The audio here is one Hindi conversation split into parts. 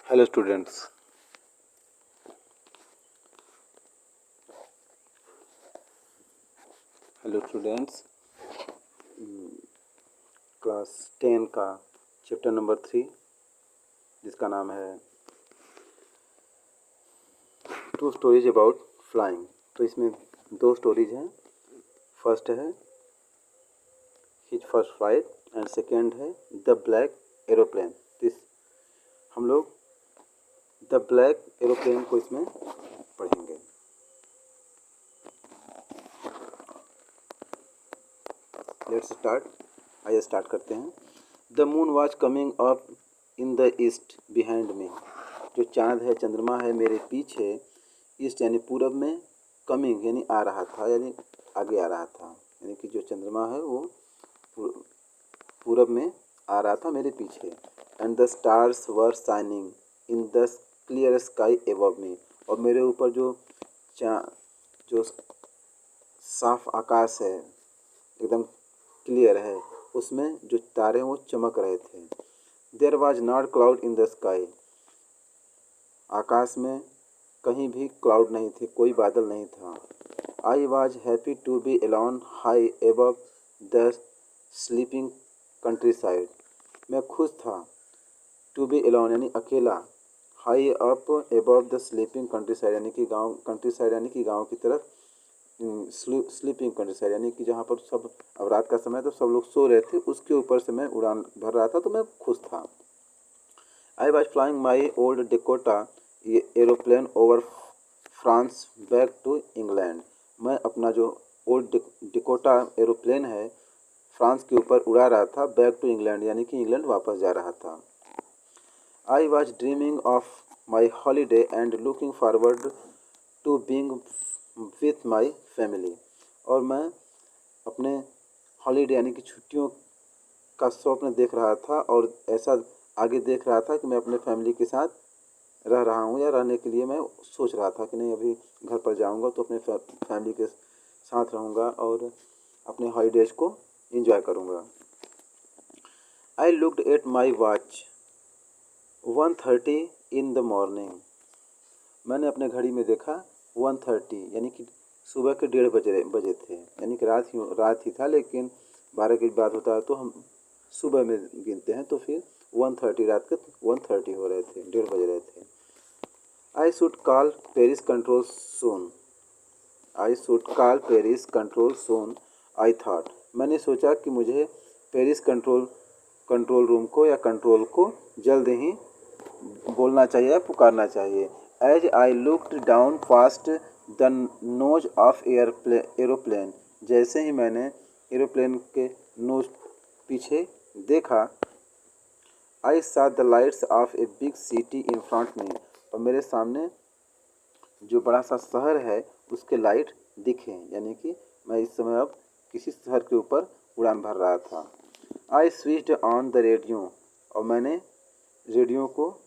Hello students. Hello students, class 10 का चैप्टर नंबर 3 जिसका नाम है टू स्टोरीज अबाउट फ्लाइंग। तो इसमें दो स्टोरीज हैं। फर्स्ट है his first flight and second है द ब्लैक एरोप्लेन। हम लोग द ब्लैक एरोप्लेन को इसमें पढ़ेंगे। Let's start. आइए स्टार्ट करते हैं। The moon was coming up in the east behind me. जो चाँद है, चंद्रमा है, मेरे पीछे ईस्ट यानी पूरब में, कमिंग यानी आ रहा था, यानी आगे आ रहा था, यानी कि जो चंद्रमा है वो पूरब में आ रहा था मेरे पीछे। And the stars were shining in the clear sky above me. और मेरे ऊपर जो साफ आकाश है, एकदम क्लियर है, उसमें जो तारे हैं वो चमक रहे थे। There was not cloud in the sky. आकाश में कहीं भी क्लाउड नहीं थे, कोई बादल नहीं था। I was happy to be alone high above the स्लीपिंग कंट्री साइड। मैं खुश था, टू बी अलोन यानी अकेला, हाई अप एबव द स्लीपिंग कंट्री साइड यानी कि गाँव, कंट्री साइड यानी कि गाँव की तरफ, स्लीपिंग कंट्री साइड यानी कि जहाँ पर सब, अब रात का समय तो सब लोग सो रहे थे, उसके ऊपर से मैं उड़ान भर रहा था, तो मैं खुश था। I was flying my old Dakota aeroplane over France back to England. मैं अपना जो ओल्ड डिकोटा एरोप्लेन है, फ्रांस के ऊपर उड़ा रहा था, बैक टू इंग्लैंड यानी कि इंग्लैंड वापस जा रहा था। I was dreaming of my holiday and looking forward to being with my family. और मैं अपने हॉलीडे यानी कि छुट्टियों का स्वप्न देख रहा था, और ऐसा आगे देख रहा था कि मैं अपने फैमिली के साथ रह रहा हूँ, या रहने के लिए मैं सोच रहा था कि नहीं, अभी घर पर जाऊँगा तो अपने फैमिली के साथ रहूँगा और अपने हॉलीडेज को एंजॉय करूँगा। I looked at my watch 1:30 in the morning. मैंने अपने घड़ी में देखा 1:30 यानी कि सुबह के 1:30 बजे थे, यानी कि रात ही था, लेकिन 12 की बात होता है तो हम सुबह में गिनते हैं, तो फिर 1:30, रात के 1:30 हो रहे थे, 1:30 बज रहे थे। I should call Paris control zone. I should call Paris control zone I thought. मैंने सोचा कि मुझे पेरिस कंट्रोल रूम को या कंट्रोल को जल्द ही बोलना चाहिए या पुकारना चाहिए। As I looked down fast the nose of aeroplane. जैसे ही मैंने एरोप्लेन के नोज पीछे देखा, I saw the lights of a big city in front में। और मेरे सामने जो बड़ा सा शहर है उसके लाइट दिखे, यानी कि मैं इस समय अब किसी शहर के ऊपर उड़ान भर रहा था। I switched on the radio. और मैंने रेडियो को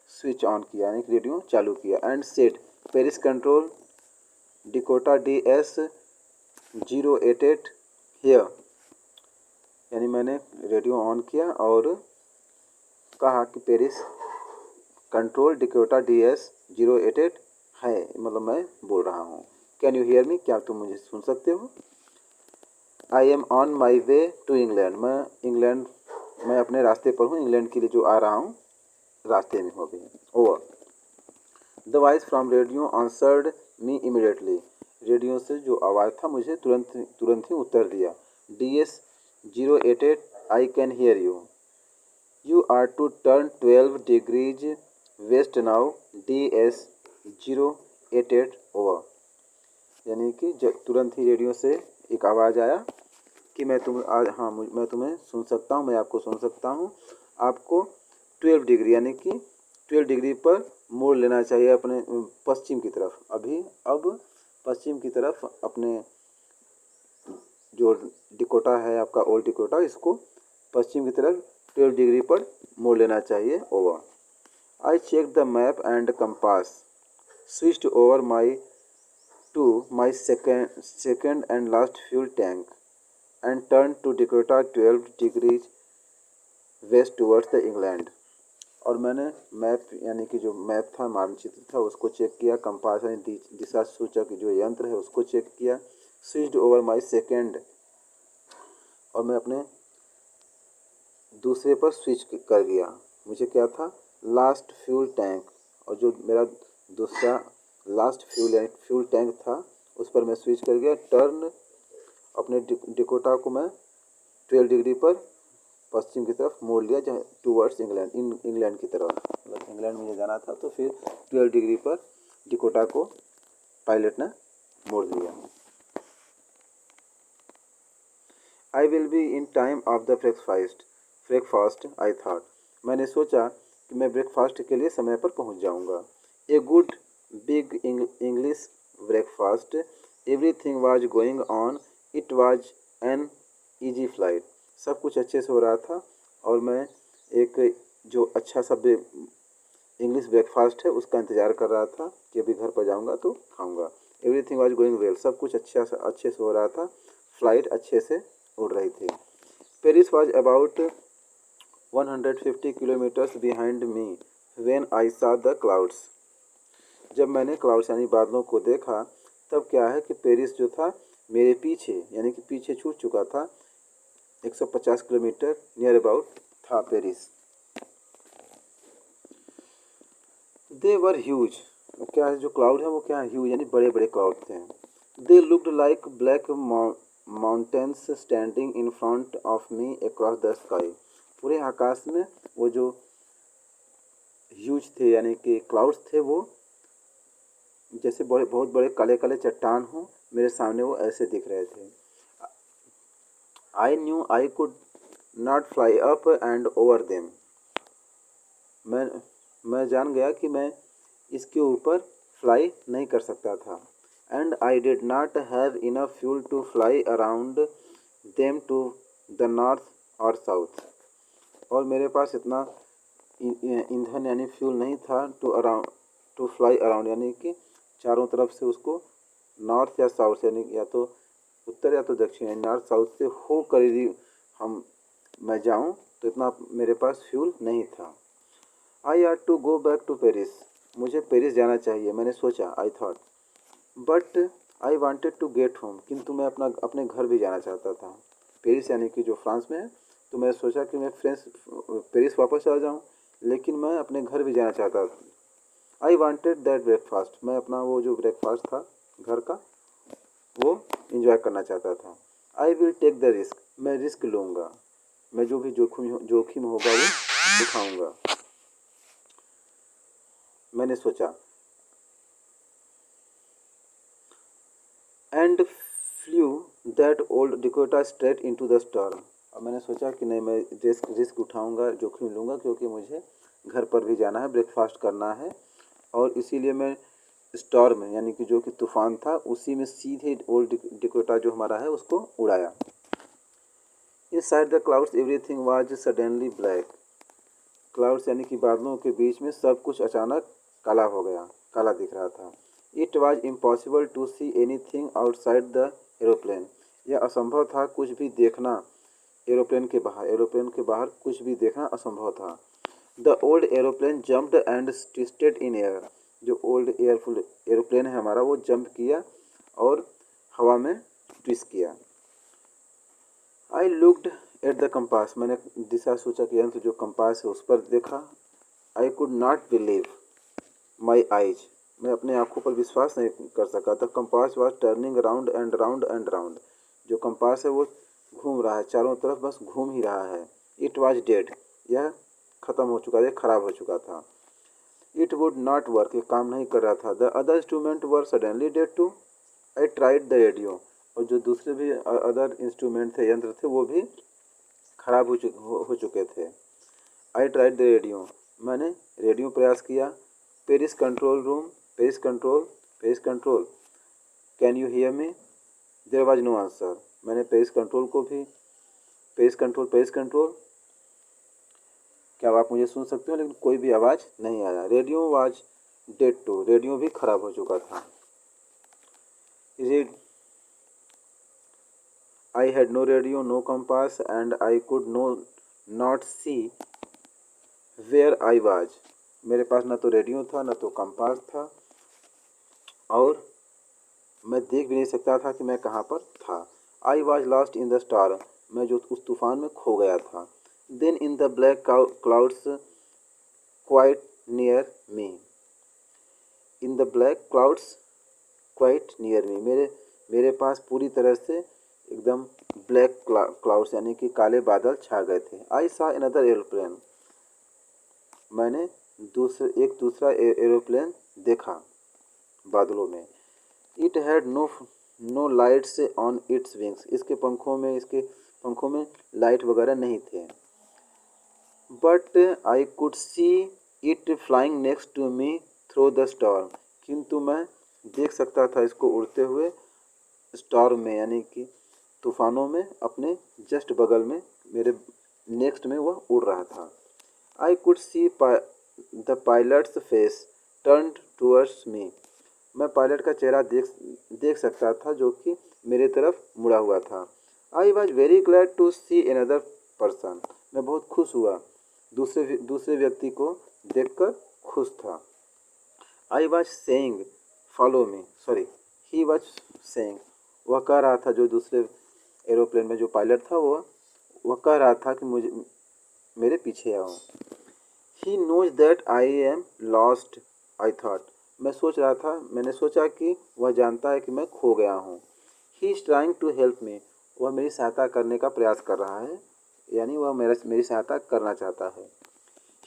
स्विच ऑन किया, यानी कि रेडियो चालू किया। And set Paris control Dakota DS088 here. यानी मैंने रेडियो ऑन किया और कहा कि पेरिस कंट्रोल डिकोटा DS088 है, मतलब मैं बोल रहा हूँ। कैन यू हियर मी, क्या तुम मुझे सुन सकते हो? I am on my way to England. मैं अपने रास्ते पर हूँ, इंग्लैंड के लिए जो आ रहा हूँ, रास्ते में हो भी। Over the voice from radio answered me immediately. Radio से जो आवाज़ था मुझे तुरंत ही उत्तर दिया। DS088 I can hear you. You are to turn 12 degrees west now DS088 over. यानी कि तुरंत ही रेडियो से एक आवाज़ आया कि मैं तुम्हें सुन सकता हूँ, मैं आपको सुन सकता हूँ। आपको 12 डिग्री यानी कि 12 डिग्री पर मोड़ लेना चाहिए अपने पश्चिम की तरफ। अब पश्चिम की तरफ अपने जो डिकोटा है आपका ओल्ड डिकोटा, इसको पश्चिम की तरफ 12 डिग्री पर मोड़ लेना चाहिए। Over I check the map and compass, switched over my second and last fuel tank and turned to Dakota 12 degrees west towards the England। और मैंने मैप यानी कि जो मैप था, मानचित्र था, उसको चेक किया। कंपास यानी दिशा सूचक जो यंत्र है उसको चेक किया। स्विच्ड ओवर माई सेकेंड, और मैं अपने दूसरे पर स्विच कर गया। मुझे क्या था, लास्ट फ्यूल टैंक, और जो मेरा दूसरा लास्ट फ्यूल यानी फ्यूल टैंक था उस पर मैं स्विच कर गया। टर्न, अपने डिकोटा को मैं 12 डिग्री पर पश्चिम की तरफ मोड़ लिया, जहाँ टूवर्ड्स इंग्लैंड, इंग्लैंड की तरफ, मतलब इंग्लैंड मुझे जाना था, तो फिर 12 डिग्री पर डिकोटा को पायलट ने मोड़ दिया। I will be in time of the breakfast I thought, मैंने सोचा कि मैं ब्रेकफास्ट के लिए समय पर पहुंच जाऊंगा। A good big English breakfast, everything was going on, it was an easy flight. सब कुछ अच्छे से हो रहा था और मैं एक जो अच्छा सा इंग्लिश ब्रेकफास्ट है उसका इंतज़ार कर रहा था कि अभी घर पर जाऊंगा तो खाऊंगा। एवरीथिंग वाज गोइंग वेल, सब कुछ अच्छे से हो रहा था। फ्लाइट अच्छे से उड़ रही थी। Paris was about 150 kilometres behind me when I saw the clouds. जब मैंने क्लाउड्स यानी बादलों को देखा तब क्या है कि पेरिस जो था मेरे पीछे, यानी कि पीछे छूट चुका था। 150 किलोमीटर नियर अबाउट था पेरिस। दे वर ह्यूज, क्या है जो क्लाउड है वो क्या है, ह्यूज यानी बड़े बड़े क्लाउड थे। They looked like black mountains standing in front of me across the sky. पूरे आकाश में वो जो ह्यूज थे यानी कि क्लाउड्स थे, वो जैसे बड़े बहुत बड़े काले काले चट्टान हो मेरे सामने, वो ऐसे दिख रहे थे। I knew I could not fly up and over them, मैं मैं जान गया कि मैं इसके ऊपर फ्लाई नहीं कर सकता था। And I did not have enough fuel to fly around them to the north और साउथ, और मेरे पास इतना ईंधन यानी फ्यूल नहीं था टू फ्लाई अराउंड, यानी कि चारों तरफ से उसको नॉर्थ या साउथ यानी या तो उत्तर या तो दक्षिण यानी नॉर्थ साउथ से हो कर यदि हम मैं जाऊं तो इतना मेरे पास फ्यूल नहीं था। I ought to go back to Paris, मुझे पेरिस जाना चाहिए, मैंने सोचा, I thought. But I wanted to get home, किंतु मैं अपने घर भी जाना चाहता था। पेरिस यानी कि जो फ्रांस में है, तो मैं सोचा कि मैं पेरिस वापस चला जाऊँ, लेकिन मैं अपने घर भी जाना चाहता था। आई वॉन्टेड दैट ब्रेकफास्ट, मैं अपना वो जो ब्रेकफास्ट था घर का वो इंजॉय करना चाहता था। I will take the risk, मैं रिस्क लूँगा, मैं जो भी जोखिम होगा वो उठाऊँगा, मैंने सोचा। And flu that old Dakota straight into the storm, और मैंने सोचा कि नहीं, मैं रिस्क उठाऊंगा, जोखिम लूँगा, क्योंकि मुझे घर पर भी जाना है, ब्रेकफास्ट करना है, और इसीलिए मैं स्टॉर्म यानी कि जो कि तूफान था उसी में सीधे ओल्ड डिकोटा जो हमारा है उसको उड़ाया। Inside the clouds everything was suddenly black, clouds यानी कि बादलों के बीच में सब कुछ अचानक काला हो गया, काला दिख रहा था। It was impossible to see anything outside the aeroplane, यह असंभव था कुछ भी देखना एरोप्लेन के बाहर कुछ भी देखना असंभव था। The old aeroplane jumped and twisted in air, जो ओल्ड एरोप्लेन है हमारा वो जंप किया और हवा में ट्विस्ट किया। I looked at the compass, मैंने दिशा सूचक यंत्र जो कंपास है उस पर देखा। आई could not believe my eyes, मैं अपने आंखों पर विश्वास नहीं कर सका। The compass was turning round and round and round, जो कंपास है वो घूम रहा है, चारों तरफ बस घूम ही रहा है। इट वॉज डेड, यह खत्म हो चुका, यह खराब हो चुका था। इट वुड नॉट वर्क, ये काम नहीं कर रहा था। The other instrument were suddenly dead too, I tried the radio, और जो दूसरे भी अदर इंस्ट्रूमेंट थे, यंत्र थे, वो भी खराब हो चुके थे। आई ट्राइड द रेडियो, मैंने रेडियो प्रयास किया। Paris control room, Paris control, can you hear me, there was no answer, मैंने पेरिस कंट्रोल, क्या आप मुझे सुन सकते हो, लेकिन कोई भी आवाज़ नहीं आया। Radio was dead too, radio भी खराब हो चुका था। रीड, I had no radio, no compass, and I could not see where I was. मेरे पास ना तो रेडियो था ना तो कंपास था, और मैं देख भी नहीं सकता था कि मैं कहाँ पर था। I was lost in the star. मैं जो उस तूफान में खो गया था। Then in the black clouds quite near me. In the black clouds quite near me, मेरे पास पूरी तरह से एकदम ब्लैक क्लाउड्स यानी कि काले बादल छा गए थे। आई सा अनदर एरोप्लेन। मैंने एक दूसरा एरोप्लेन देखा बादलों में। It had no lights on its wings. इसके पंखों में लाइट वगैरह नहीं थे। But I could see it flying next to me through the storm. किंतु मैं देख सकता था इसको उड़ते हुए स्टॉर्म में, यानी कि तूफानों में, अपने जस्ट बगल में, मेरे नेक्स्ट में वह उड़ रहा था। I could see the pilots face turn towards me. मैं पायलट का चेहरा देख सकता था जो कि मेरे तरफ मुड़ा हुआ था। I was very glad to see another person. मैं बहुत खुश हुआ, दूसरे व्यक्ति को देखकर खुश था। I was saying follow me, sorry, he was saying, वह कह रहा था, जो दूसरे एरोप्लेन में जो पायलट था वह कह रहा था कि मुझे मेरे पीछे आओ। He knows that I am lost, I thought. मैंने सोचा कि वह जानता है कि मैं खो गया हूँ। He is trying to help me. वह मेरी सहायता करने का प्रयास कर रहा है, यानी वह मेरी सहायता करना चाहता है।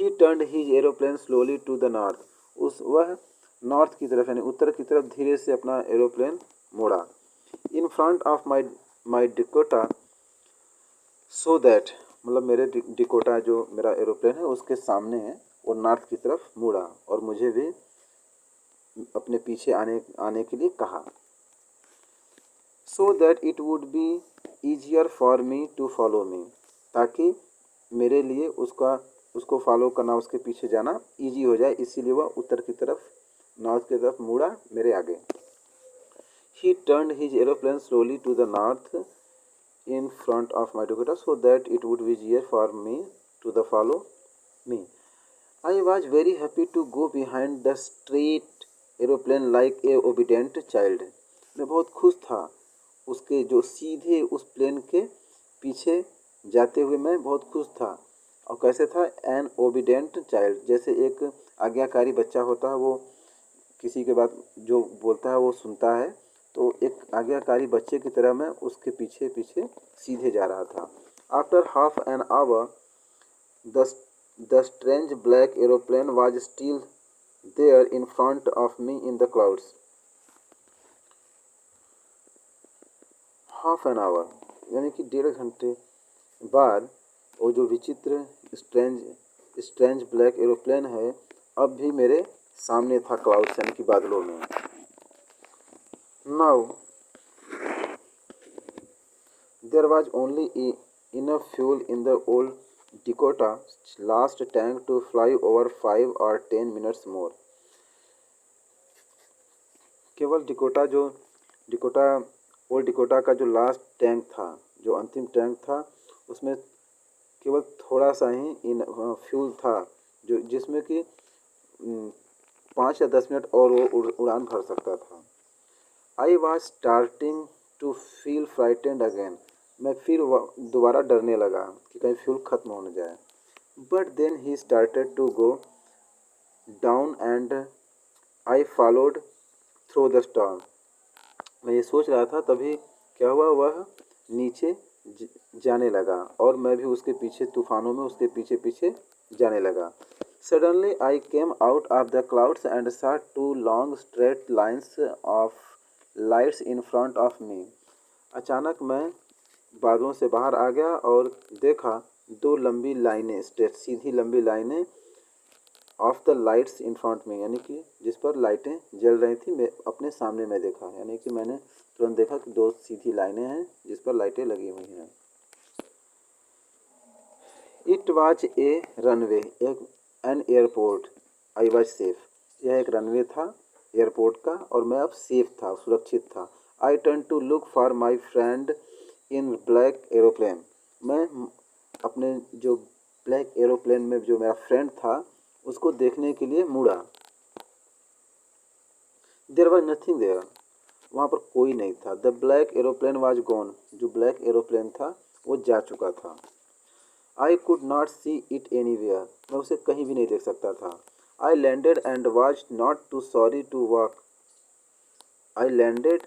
He turned his aeroplane slowly to the north. वह नॉर्थ की तरफ यानी उत्तर की तरफ धीरे से अपना एरोप्लेन मोड़ा। इन front of my Dakota, so that, मतलब मेरे डिकोटा जो मेरा एरोप्लेन है उसके सामने है, वो नॉर्थ की तरफ मुड़ा और मुझे भी अपने पीछे आने के लिए कहा। So that it would be easier for me to follow me, ताकि मेरे लिए उसको फॉलो करना, उसके पीछे जाना इजी हो जाए, इसीलिए वह उत्तर की तरफ, नॉर्थ की तरफ मुड़ा मेरे आगे। He turned his aeroplane slowly to the north in front of my Dakota so that it would be easier for me to follow me. I was very happy to go behind the straight aeroplane like a obedient child. मैं बहुत खुश था उसके जो सीधे उस प्लेन के पीछे जाते हुए, मैं बहुत खुश था। और कैसे था? एन ओबीडेंट चाइल्ड, जैसे एक आज्ञाकारी बच्चा होता है, वो किसी के बात जो बोलता है वो सुनता है, तो एक आज्ञाकारी बच्चे की तरह मैं उसके पीछे पीछे सीधे जा रहा था। After half an hour the strange black aeroplane was still there in front of me in the clouds. Half an hour यानी कि 1.5 घंटे बाद वो जो विचित्र स्ट्रेंज ब्लैक एरोप्लेन है अब भी मेरे सामने था, क्लाउड्स यानी कि बादलों में। Now there was only enough fuel in the old Dakota last tank to fly over 5 or 10 minutes more. केवल डिकोटा ओल्ड डिकोटा का जो लास्ट टैंक था, जो अंतिम टैंक था, उसमें केवल थोड़ा सा ही फ्यूल था, जो जिसमें कि 5 या 10 मिनट और वो उड़ान भर सकता था। I was starting to feel frightened again. मैं फिर दोबारा डरने लगा कि कहीं फ्यूल खत्म हो न जाए। But then he started to go down and I followed through the storm. मैं ये सोच रहा था, तभी क्या हुआ, वह नीचे जाने लगा और मैं भी उसके पीछे, तूफानों में उसके पीछे पीछे जाने लगा। Suddenly I came out of the clouds and saw 2 long straight lines of lights in front of मी। अचानक मैं बादलों से बाहर आ गया और देखा 2 लंबी लाइनें, स्ट्रेट सीधी लंबी लाइनें of the lights in front में, यानी कि जिस पर लाइटें जल रही थी, मैं अपने सामने में देखा, यानी कि मैंने तुरंत देखा कि 2 सीधी लाइनें हैं जिस पर लाइटें लगी हुई हैं। It was a runway an airport, I was safe. यह एक रनवे था एयरपोर्ट का और मैं अब सेफ था, सुरक्षित था। I turn to look for my friend in black aeroplane. मैं अपने जो ब्लैक एरोप्लेन में जो मेरा फ्रेंड था उसको देखने के लिए मुड़ा। देयर वॉज नथिंग देयर, वहाँ पर कोई नहीं था। The black aeroplane was gone, जो ब्लैक एरोप्लेन था वो जा चुका था। I could not see it anywhere, मैं उसे कहीं भी नहीं देख सकता था। I landed and was not too sorry to walk I landed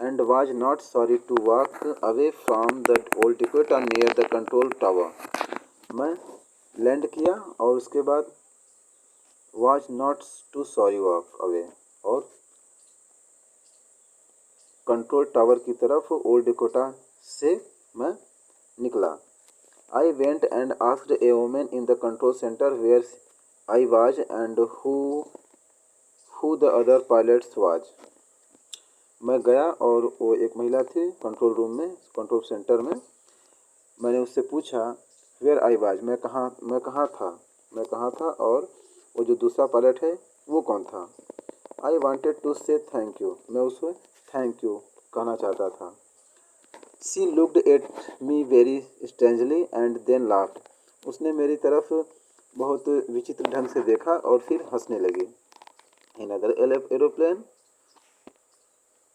and was not sorry to walk away from the old equator near the control tower. मैं लैंड किया और उसके बाद was not too sorry walk away, और कंट्रोल टावर की तरफ ओल्ड इकोटा से मैं निकला। I went and asked a women in the control centre where I was and who the other pilots was. मैं गया और वो एक महिला थी कंट्रोल रूम में, कंट्रोल सेंटर में। मैंने उससे पूछा वेयर आई वाज, मैं कहाँ था और वो जो दूसरा पायलट है वो कौन था। I wanted to say thank you, मैं उसे थैंक यू कहना चाहता था। She looked at me very strangely and then laughed, उसने मेरी तरफ बहुत विचित्र ढंग से देखा और फिर हंसने लगी। In other aeroplane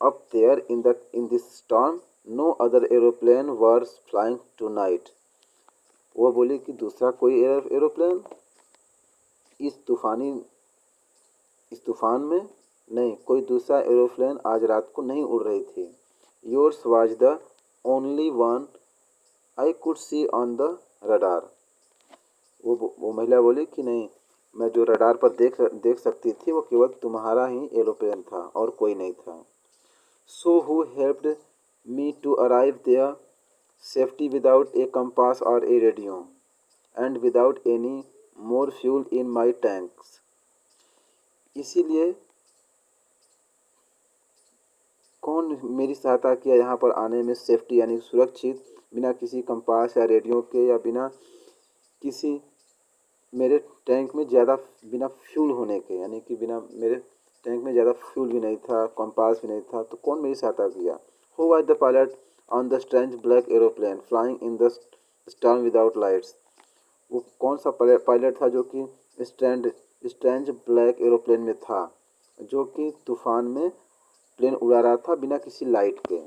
up there in this storm no other aeroplane were flying tonight. वो बोली कि दूसरा कोई एरोप्लेन इस तूफान में नहीं, कोई दूसरा एरोप्लेन आज रात को नहीं उड़ रही थी। Yours was the only one I could C on the radar. वो महिला बोली कि नहीं, मैं जो रडार पर देख सकती थी वो केवल तुम्हारा ही एरोप्लेन था और कोई नहीं था। So who helped me to arrive there safety without a compass और a radio and without any more fuel in my tanks. इसीलिए कौन मेरी सहायता किया यहाँ पर आने में, सेफ्टी यानी सुरक्षित, बिना किसी कंपास या रेडियो के, या बिना किसी मेरे टैंक में ज़्यादा बिना फ्यूल होने के, यानी कि बिना मेरे टैंक में ज़्यादा फ्यूल भी नहीं था, कंपास भी नहीं था, तो कौन मेरी सहायता किया। Who was the pilot on the strange black aeroplane flying in the storm without lights. वो कौन सा पायलट था जो कि स्ट्रेंज ब्लैक एरोप्लेन में था, जो कि तूफान में प्लेन उड़ा रहा था बिना किसी लाइट के।